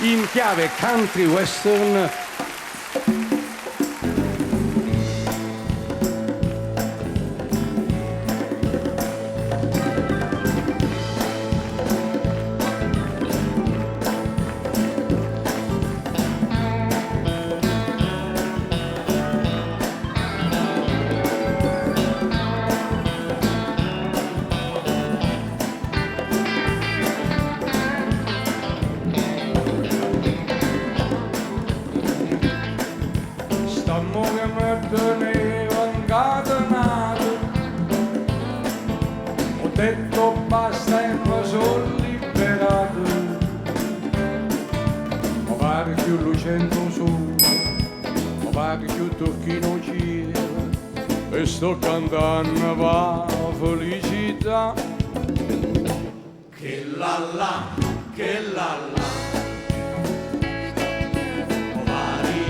in chiave country western. Stammo che mi tenevo incatenato, ho detto basta e mi sono liberato. Mi pare più lucente sole, mi pare più tocchino cielo, e sto cantando va felicità. Che la la, che la la,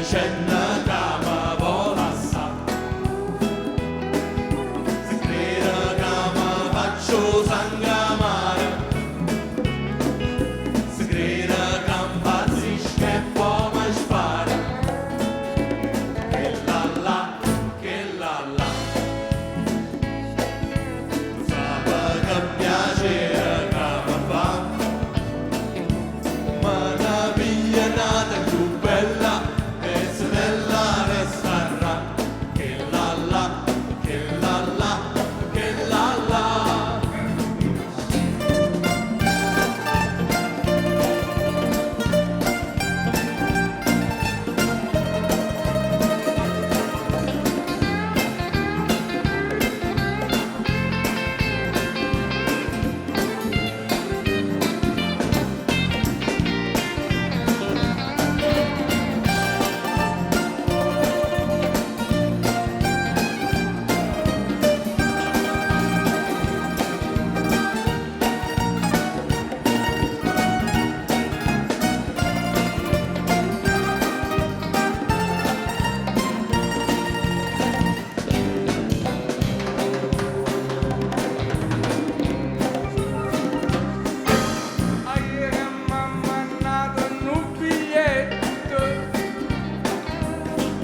cenna cama volassa, si crede cama faccio sangamare, si crede che impazzisce e poi mi spara. Che la la, tu sape che piacere che mi fa, ma una piglia nata più bella.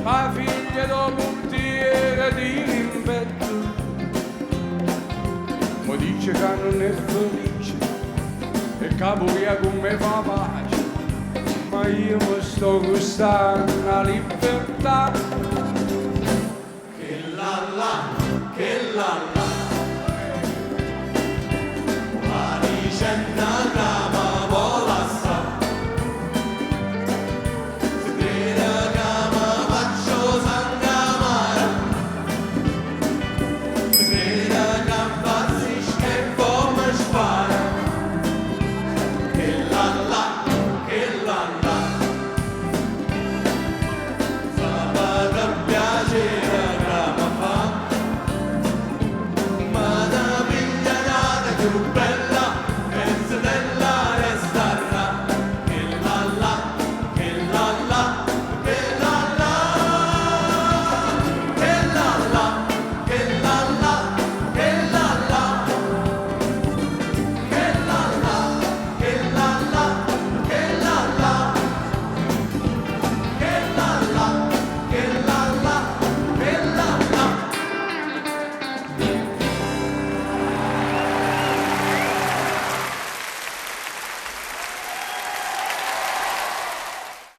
Ma figlia dopo un tiro di rimpetto mi dice che non è felice e capo via con me fa pace, ma io mi sto gustando la libertà. Che la la, che la la.